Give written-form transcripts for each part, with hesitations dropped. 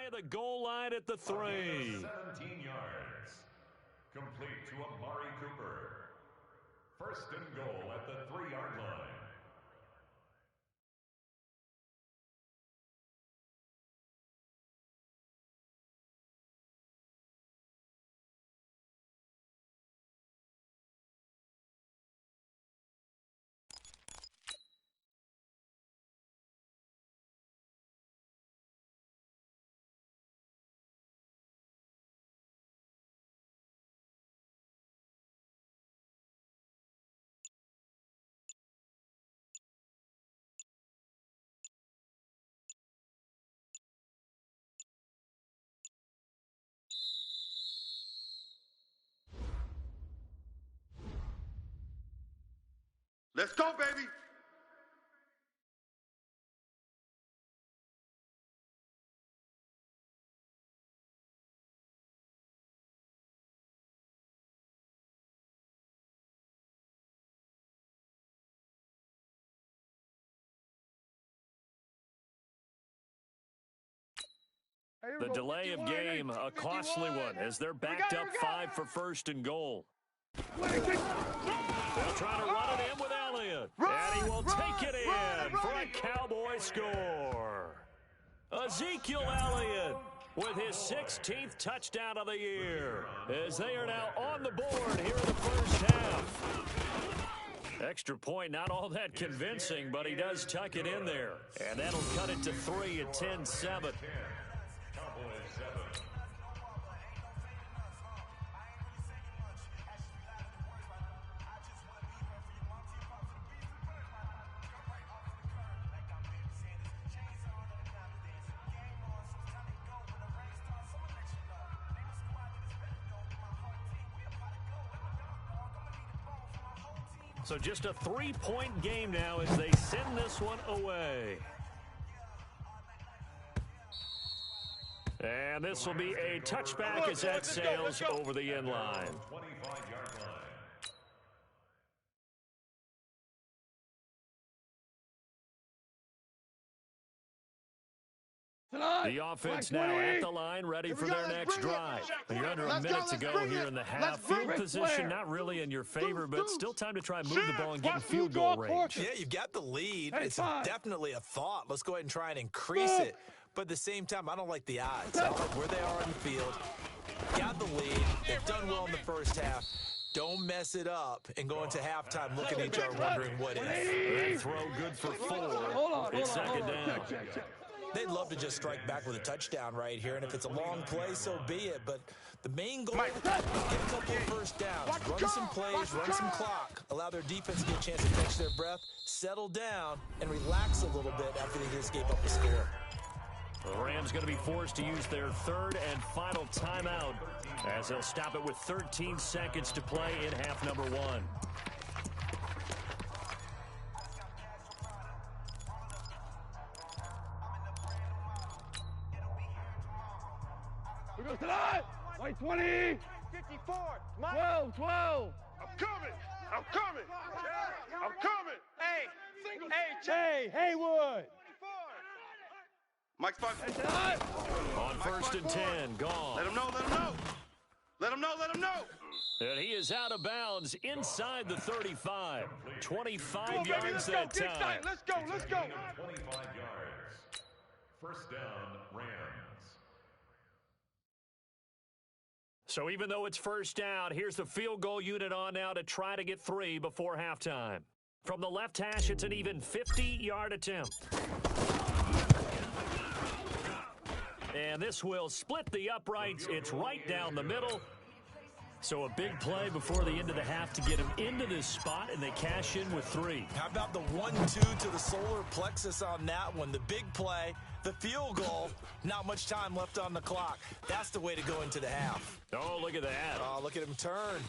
Shy of the goal line at the 3. 17 yards. Complete to Amari Cooper. First and goal at the 3-yard line. Let's go, baby. The delay of game, a costly one, as they're backed up 5 for first and goal. They'll try to run it in with Elliott. And he will take it in for a Cowboy score. Ezekiel Elliott with his 16th touchdown of the year, as they are now on the board here in the first half. Extra point, not all that convincing, but he does tuck it in there. And that'll cut it to 3 at 10-7. So just a 3-point game now as they send this one away. And this will be a touchback as that sails over the end line. 25-yard line. The offense now at the line, ready for their next drive. You're under a minute to go here in the half. Field position not really in your favor, but still time to try and move the ball and get in field goal range. Yeah, you've got the lead. It's definitely a thought. Let's go ahead and try and increase it. But at the same time, I don't like the odds. I like where they are on the field. Got the lead. They've done well in the first half. Don't mess it up and go into halftime looking at each other wondering what if. That throw good for 4. It's second down. They'd love to just strike back with a touchdown right here, and if it's a long play, so be it. But the main goal is get a couple of first downs, run some plays, run some clock, allow their defense to get a chance to catch their breath, settle down, and relax a little bit after they just gave up the score. The Rams going to be forced to use their third and final timeout as they'll stop it with 13 seconds to play in half number 1. We go tonight! White 20! 54! 12, 12! I'm coming! I'm coming! I'm coming! Hey, Haywood! Mike's five. Hey, tonight! On first and 10, gone. Let him know, let him know! Let him know, let him know! And he is out of bounds inside the 35. 25 Come on, baby, yards that time. Let's go, let's go! 25 yards. First down, Rams. So even though it's first down, here's the field goal unit on now to try to get 3 before halftime. From the left hash, it's an even 50-yard attempt. And this will split the uprights. It's right down the middle. So a big play before the end of the half to get him into this spot, and they cash in with 3. How about the 1-2 to the solar plexus on that one? The big play, the field goal, not much time left on the clock. That's the way to go into the half. Oh, look at that. Oh, look at him turn.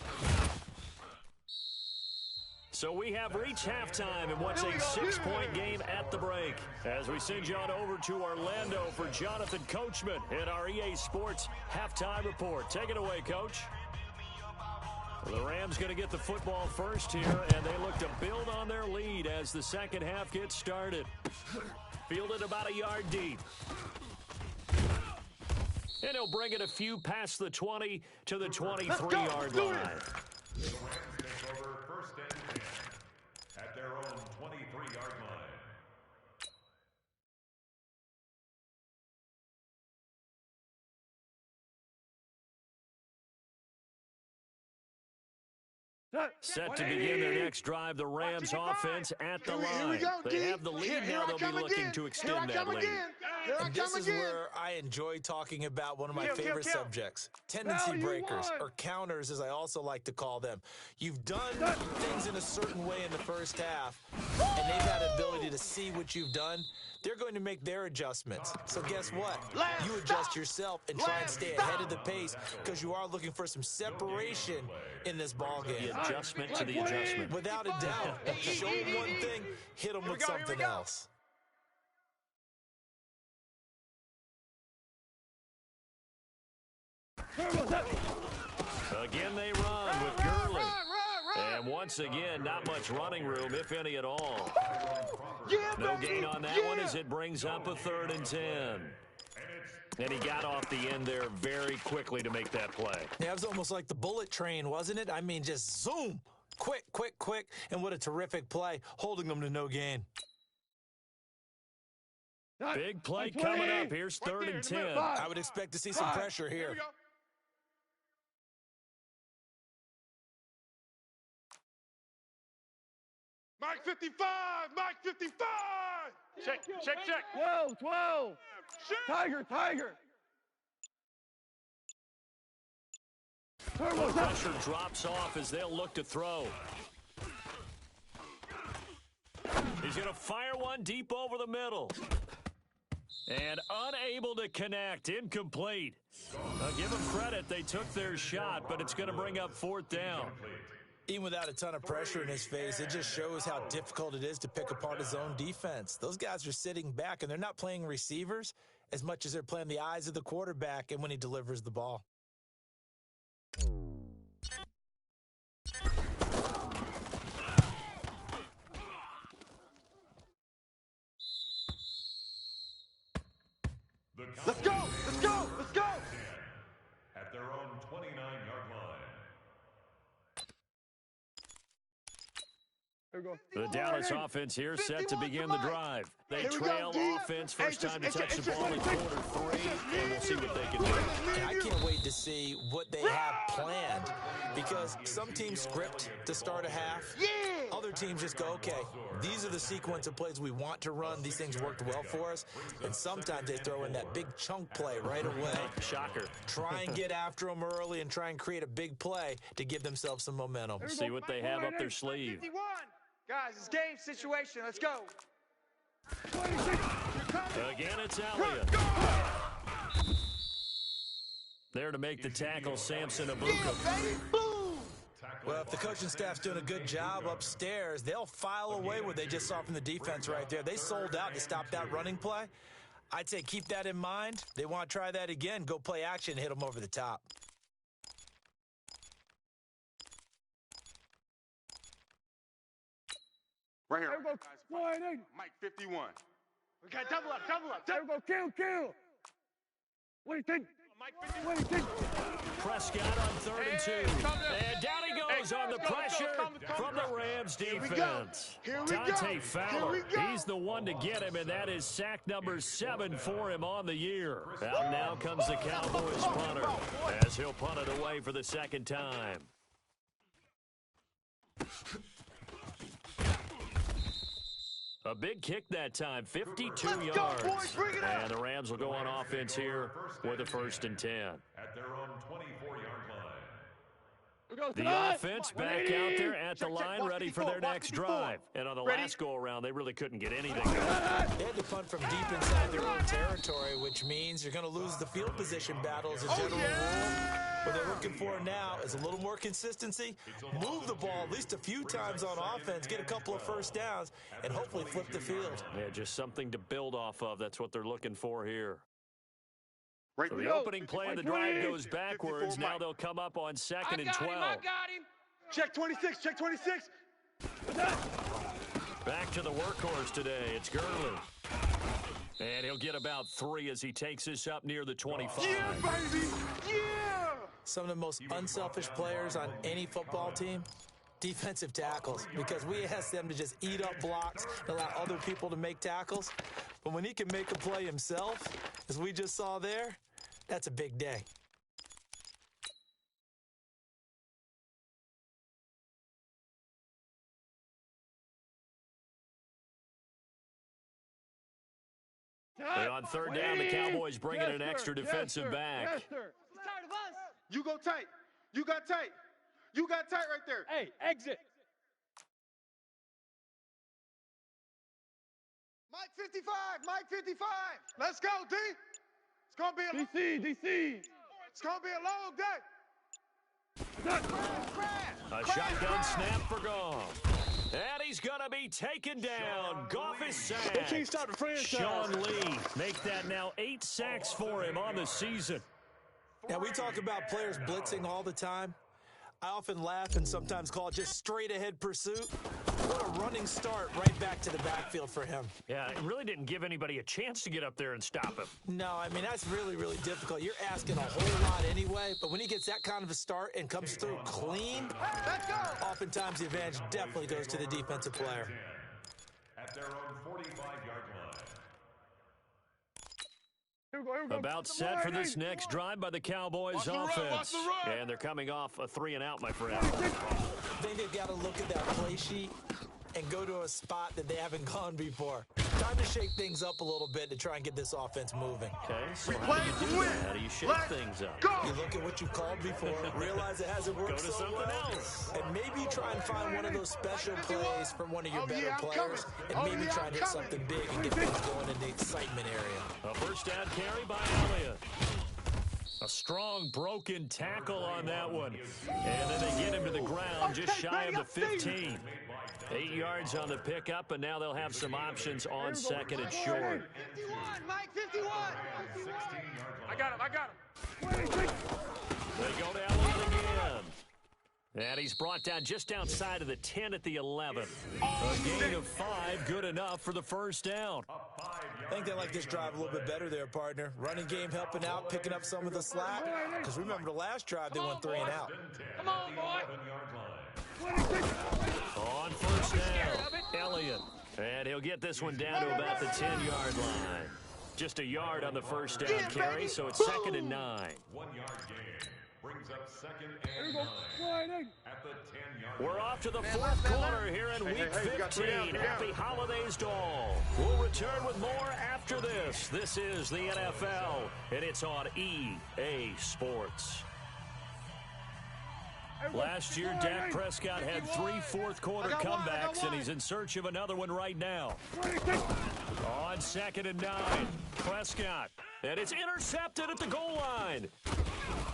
So we have reached halftime in what's a 6-point game at the break. As we send you on over to Orlando for Jonathan Coachman in our EA Sports Halftime Report. Take it away, Coach. The Rams going to get the football first here, and they look to build on their lead as the second half gets started. Fielded about a yard deep. and he'll bring it a few past the 20 to the 23-yard line. The Rams take over first and 10 at their own 23-yard line. Set to begin their next drive, the Rams offense at the line. They have the lead now. They'll be looking to extend that lead. And this is where I enjoy talking about one of my favorite subjects, tendency breakers, or counters, as I also like to call them. You've done things in a certain way in the first half, and they've had the ability to see what you've done. They're going to make their adjustments. So guess what? You adjust yourself and try and stay ahead of the pace because you are lking for some separation in this ball game. The adjustment to the adjustment. Without a doubt. Show them one thing, hit them with something else. Again, they run with Gurley. And once again, not much running room, if any at all. No gain on that one as it brings up a 3rd and 10. And he got off the end there very quickly to make that play. Yeah, it was almost like the bullet train, wasn't it? I mean, just zoom. Quick, quick, quick. And what a terrific play, holding them to no gain. Big play coming up. Here's 3rd and 10. I would expect to see some pressure here. Mike 55! Mike 55! Check. 12. Tiger. The pressure drops off as they'll look to throw. He's going to fire one deep over the middle. And unable to connect. Incomplete. I'll give them credit. They took their shot, but it's going to bring up 4th down. Even without a ton of pressure in his face, it just shows how difficult it is to pick apart his own defense. Those guys are sitting back, and they're not playing receivers as much as they're playing the eyes of the quarterback and when he delivers the ball. Let's go! At their own 29-yard line. The Dallas offense here set to begin the drive. They trail offense, first time to touch the ball in quarter 3, and we'll see what they can do. And I can't wait to see what they have planned, because some teams script to start a half. Other teams just go, okay, these are the sequence of plays we want to run. These things worked well for us. And sometimes they throw in that big chunk play right away. Shocker. Try and get after them early and try and create a big play to give themselves some momentum. See what they have up their sleeve. 51. Guys, it's game situation. Let's go. Again, it's Elliott. There to make the tackle, Samson Abuka. Well, if the coaching staff's doing a good job upstairs, they'll file away what they just saw from the defense right there. They sold out to stop that running play. I'd say keep that in mind. They want to try that again. Go play action, hit them over the top. Right here. There we go. Mike 51. We got double up. There we go. Kill. What do you think? Mike 51. Prescott on 3rd and 2. And down he goes on the pressure from the Rams defense. Dante Fowler, he's the one to get him, and that is sack number 7 for him on the year. Out now comes the Cowboys punter as he'll punt it away for the 2nd time. A big kick that time, 52 yards. And the Rams will go on offense here with a 1st and 10. At their own 24-yard line. The offense back out there at the line, ready for their next drive. And on the last go-around, they really couldn't get anything going. They had to punt from deep inside their own territory, which means you're going to lose the field position battle as a general rule. What they're looking for now is a little more consistency, move the ball at least a few times on offense, get a couple of first downs, and hopefully flip the field. Yeah, just something to build off of. That's what they're looking for here. Right. So the opening play of the drive goes backwards. Now they'll come up on 2nd and 12. I got him. Check 26. Back to the workhorse today. It's Gurley. And he'll get about 3 as he takes this up near the 25. Yeah, baby! Yeah! Some of the most unselfish players on any football team, defensive tackles, because we ask them to just eat up blocks and allow other people to make tackles. But when he can make a play himself, as we just saw there, that's a big day. And on third down, the Cowboys bring in an extra defensive back. Yes, sir. He's tired of us. You go tight. You got tight. You got tight right there. Hey, exit. Mike 55. Mike 55. Let's go, D. It's going to be a DC. It's going to be a long day. A shotgun snap for Goff. And he's going to be taken down. Goff is sacked. They can't stop the franchise. Sean Lee make that now 8 sacks for him on the season. Now, we talk about players blitzing all the time. I often laugh and sometimes call it just straight-ahead pursuit. What a running start right back to the backfield for him. Yeah, it really didn't give anybody a chance to get up there and stop him. No, I mean, that's really, really difficult. You're asking a whole lot anyway, but when he gets that kind of a start and comes through clean, oftentimes the advantage definitely goes to the defensive player. At their own 45-yard line. Here we go. About set for this next drive by the Cowboys offense. And they're coming off a 3-and-out, my friend. I think they've got to look at that play sheet and go to a spot that they haven't gone before. Time to shake things up a little bit to try and get this offense moving. Okay, so how do you do that? How do you shake things up? You look at what you called before, realize it hasn't worked Go to so something well, else. and maybe try and find one of those special plays from one of your better players, and maybe try and hit something big and get things going in the excitement area. A first down carry by Elliott. A strong broken tackle on that one. And then they get him to the ground just shy of the 15. 8 yards on the pickup, and now they'll have some options on second and short. 51, Mike 51. I got him. They go to Elliott again. And he's brought down just outside of the 10 at the 11. A gain of 5, good enough for the first down. I think they like this drive a little bit better there, partner. Running game helping out, picking up some of the slack. Because remember the last drive, they went 3-and-out. Come on, boy. On first down, Elliott. And he'll get this one down to about the 10-yard line. Just a yard on the first down carry, so it's 2nd and 9. 1 yard gain brings up 2nd and 9 at the 10-yard line. We're off to the fourth quarter here in Week 15. Happy holidays to all. We'll return with more after this. This is the NFL, and it's on EA Sports. Last year, Dak Prescott had 3 fourth-quarter comebacks, and he's in search of another one right now. On 2nd and 9, Prescott. And it's intercepted at the goal line.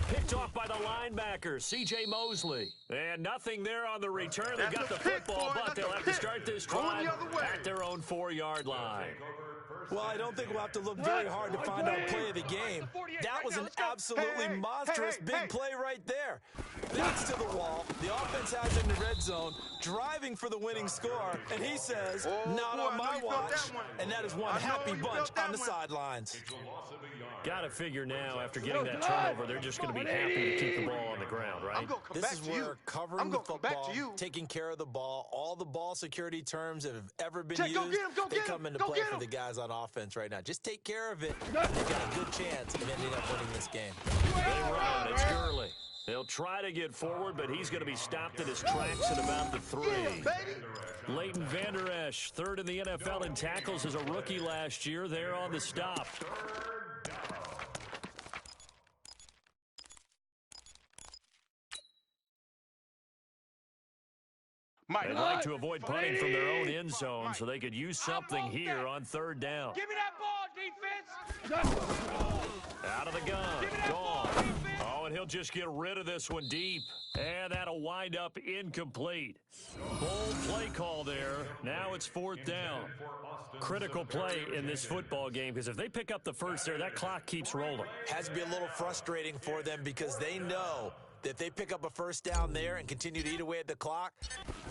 Picked off by the linebacker, C.J. Mosley. And nothing there on the return. They got the football, but they'll have to start this drive at their own 4-yard line. Well, I don't think we'll have to look very hard to find our play of the game. That was an absolutely monstrous big play right there. Backs to the wall. The offense has it in the red zone, driving for the winning score, and he says, not on my watch. And that is one happy bunch on the sidelines. Got to figure now, after getting that turnover, they're just going to be happy to keep the ball on the ground, right? This is where covering the football, taking care of the ball, all the ball security terms that have ever been used, they come into play for the guys on offense right now. Just take care of it, and they've got a good chance of ending up winning this game. They run. It's Gurley. They'll try to get forward, but he's going to be stopped at his tracks at about the 3. Leighton Vander Esch, 3rd in the NFL in tackles as a rookie last year. There on the stop. They'd like to avoid punting from their own end zone, so they could use something here on 3rd down. Give me that ball, defense. Out of the gun. Gone. Oh, and he'll just get rid of this one deep. And that'll wind up incomplete. Bold play call there. Now it's 4th down. Critical play in this football game, because if they pick up the first there, that clock keeps rolling. Has to be a little frustrating for them because they know If they pick up a first down there and continue to eat away at the clock,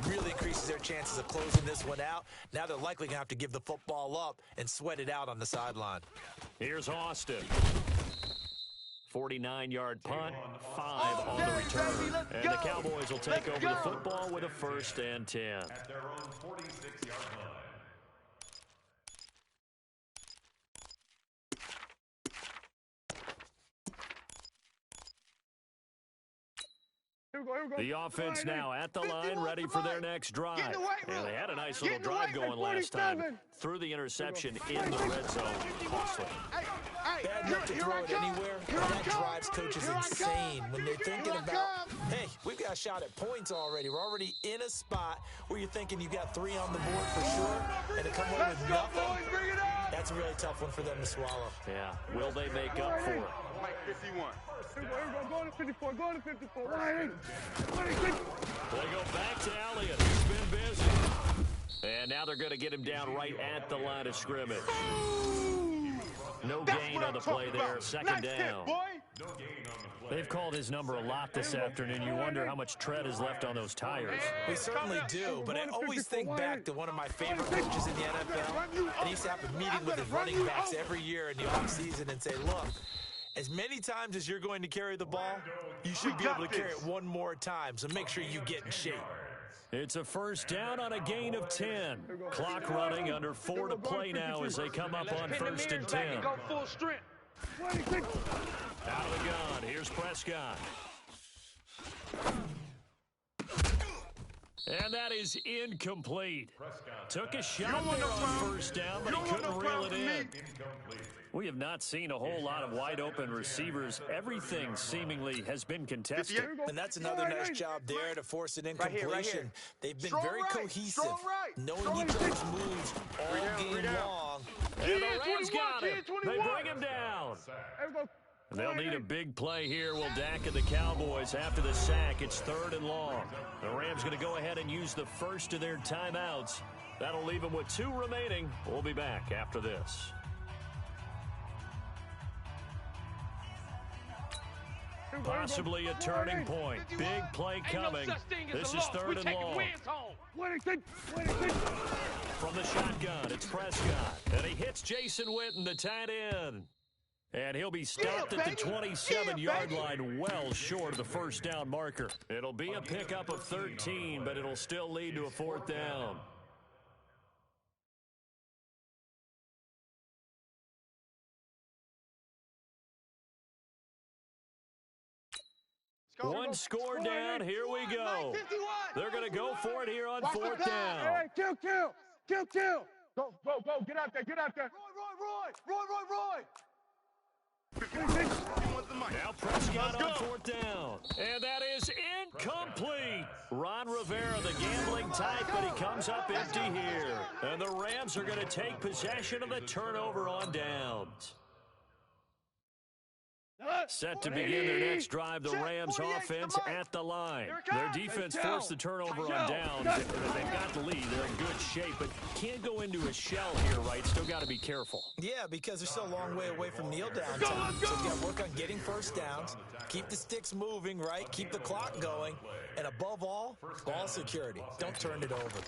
really increases their chances of closing this one out. Now they're likely going to have to give the football up and sweat it out on the sideline. Here's Austin. 49-yard punt, 5 on the return. And the Cowboys will take over the football with a 1st and 10. At their own 46-yard line. The offense now at the line, ready for their next drive. And they had a nice little drive going last time. Threw the interception in the red zone. Costly. Bad enough to throw it anywhere. That drives coaches insane when they're thinking about, hey, we've got a shot at points already. We're already in a spot where you're thinking you got 3 on the board for sure, and to come away with nothing, that's a really tough one for them to swallow. Yeah, will they make up for it? Mike 51. Go to 54. Go to 54. They go back to Elliott. He's been busy. And now they're going to get him down right at the line of scrimmage. No gain on the play there. 2nd down. They've called his number a lot this afternoon. You wonder how much tread is left on those tires. We certainly do, but I always think back to one of my favorite coaches in the NFL. And he used to have a meeting with his running backs every year in the offseason and say, look, as many times as you're going to carry the ball, you should be able to carry it one more time, so make sure you get in shape. It's a 1st down on a gain of 10. Clock running, under 4 to play now as they come up on 1st and 10. Go full strength. Out of the gun, here's Prescott. And that is incomplete. Took a shot there on 1st down, but he couldn't reel it in. We have not seen a whole lot of wide-open receivers. Everything seemingly has been contested. And that's another nice job there to force an incompletion. Right here. They've been very cohesive, knowing each other's moves all game long. And the Rams got him. They bring him down. They'll need a big play here. Will Dak and the Cowboys after the sack. It's 3rd and long. The Rams going to go ahead and use the first of their timeouts. That'll leave them with 2 remaining. We'll be back after this. Possibly a turning point. Big play coming. This is 3rd and long. From the shotgun, it's Prescott. And he hits Jason Witten, the tight end. And he'll be stopped at the 27-yard line, well short of the 1st down marker. It'll be a pickup of 13, but it'll still lead to a 4th down. One score down, here we go. They're going to go for it here on 4th down. Hey, kill. Go, get out there. Roy. Now Prescott on 4th down. And that is incomplete. Ron Rivera, the gambling type, but he comes up empty here. And the Rams are going to take possession of the turnover on downs. Set to begin their next drive, the Rams offense at the line. Their defense forced the turnover on downs. They've got the lead. They're in good shape, but can't go into a shell here, right? Still got to be careful. Yeah, because they're still a long way away from kneel down time. So you got to work on getting 1st downs, keep the sticks moving, right? Keep the clock going, and above all, ball security. Don't turn it over.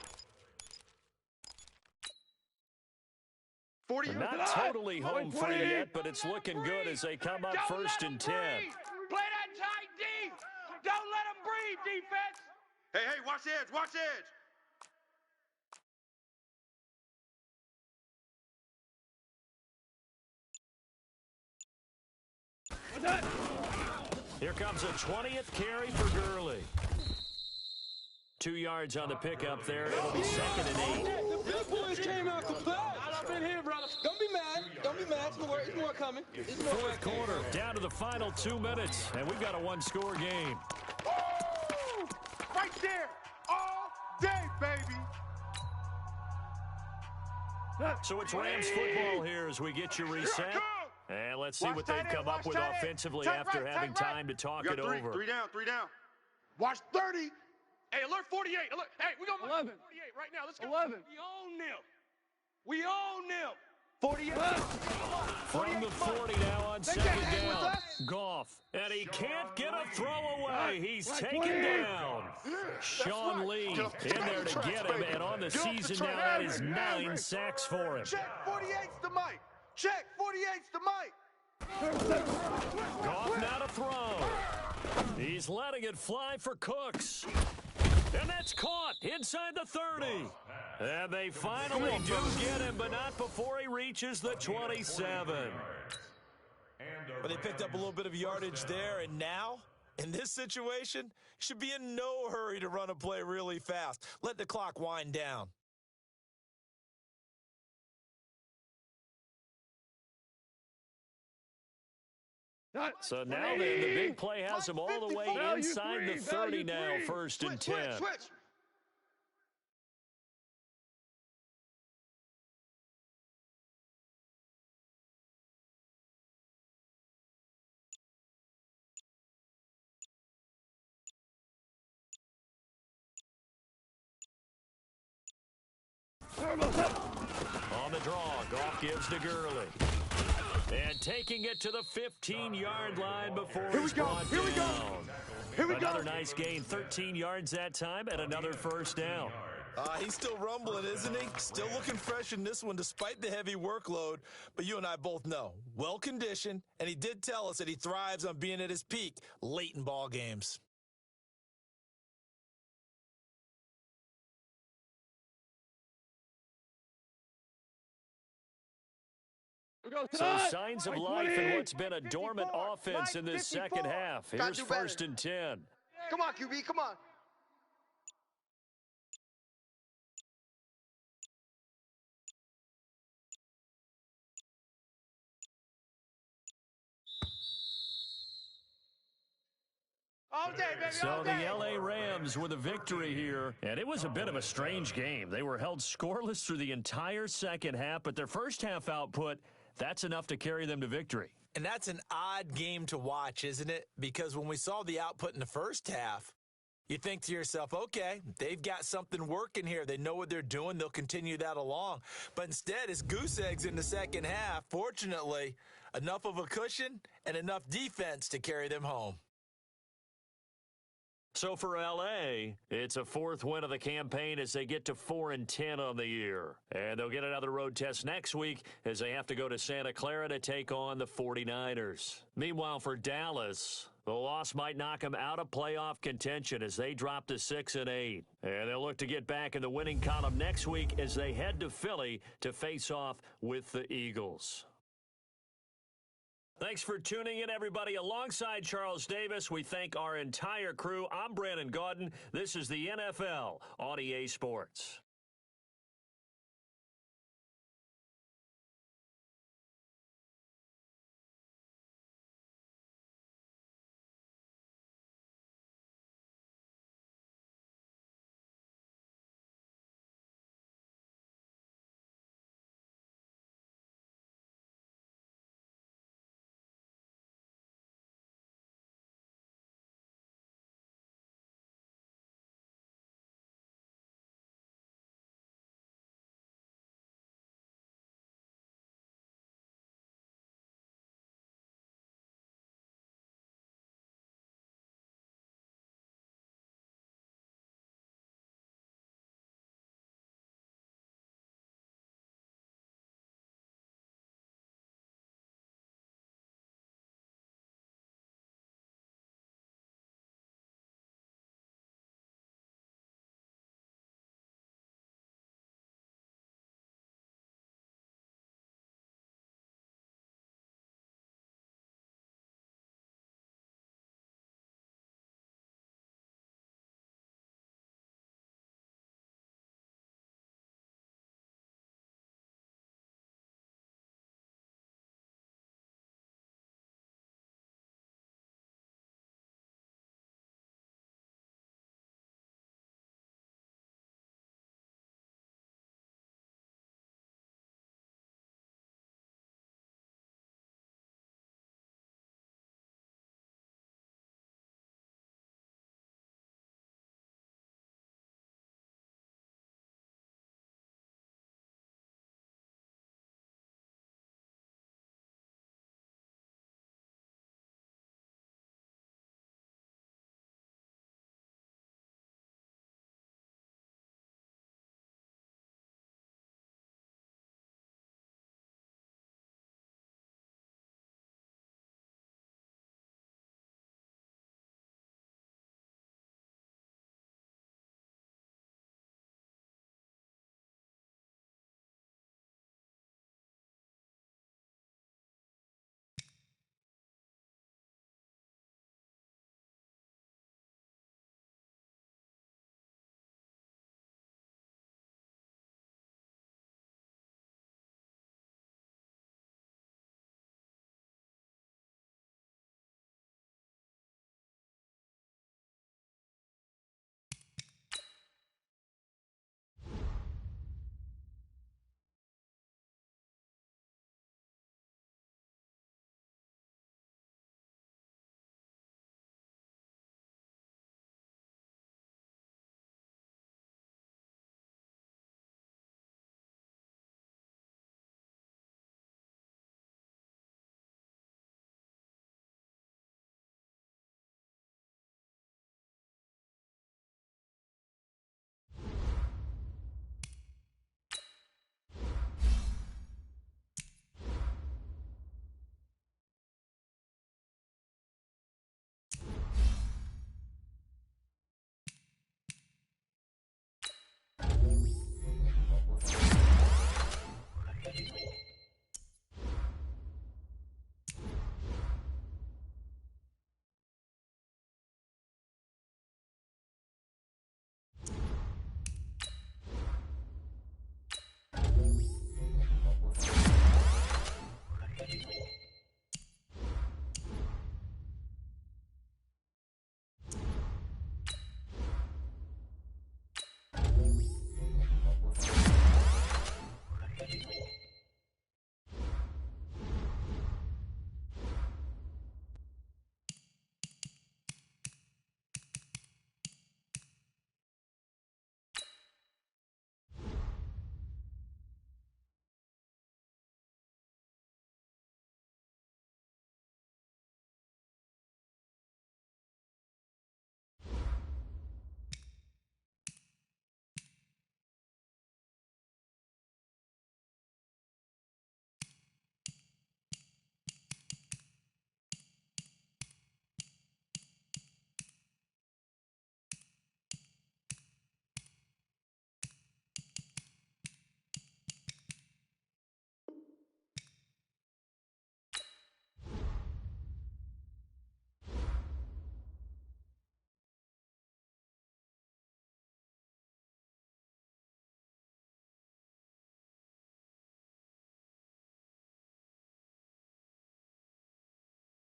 They're not totally home free yet, but it's looking good as they come up 1st and 10. Play that tight D. Don't let them breathe, defense. Hey, watch edge. Here comes a 20th carry for Gurley. 2 yards on the pickup there. It'll be 2nd and 8. The big boys came out to play. I've been here, brother. Don't be mad. It's more coming. 4th quarter, down to the final 2 minutes, and we've got a 1-score game. Oh! Right there. All day, baby. So it's Rams football here as we get you reset. And let's see what they've come up with offensively after having time to talk it over. 3 down. Watch 30. Hey, alert 48. Alert. Hey, we going to 11. 48 right now. Let's go. 11. We own them. 48. From the 40 now on 2nd down. Goff And he can't get a throw away. He's taken down. Sean Lee in there to get him, and on the season now, that is 9 sacks for him. Check 48's the mic. Check 48's the mic. Goff now to throw. He's letting it fly for Cooks. And that's caught inside the 30. And they finally do get him, but not before he reaches the 27. But they picked up a little bit of yardage there, and now, in this situation, should be in no hurry to run a play really fast. Let the clock wind down. So now then, the big play has him all the way inside the 30 now, 1st and 10. Switch. On the draw, Goff gives to Gurley. And taking it to the 15-yard line before he's brought down. Another nice gain, 13 yards that time, and another 1st down. He's still rumbling, isn't he? Still looking fresh in this one despite the heavy workload. But you and I both know, well-conditioned, and he did tell us that he thrives on being at his peak late in ball games. So signs of life in what's been a dormant offense in this second half. Here's 1st and 10. Come on, QB, come on. All day, baby, so the L.A. Rams with a victory here, and it was a bit of a strange game. They were held scoreless through the entire second half, but their first half output, that's enough to carry them to victory. And that's an odd game to watch, isn't it? Because when we saw the output in the first half, you think to yourself, okay, they've got something working here. They know what they're doing. They'll continue that along. But instead, it's goose eggs in the second half. Fortunately, enough of a cushion and enough defense to carry them home. So for L.A., it's a 4th win of the campaign as they get to 4-10 on the year. And they'll get another road test next week as they have to go to Santa Clara to take on the 49ers. Meanwhile, for Dallas, the loss might knock them out of playoff contention as they drop to 6-8. And they'll look to get back in the winning column next week as they head to Philly to face off with the Eagles. Thanks for tuning in, everybody. Alongside Charles Davis, we thank our entire crew. I'm Brandon Gaudin. This is the NFL on EA Sports.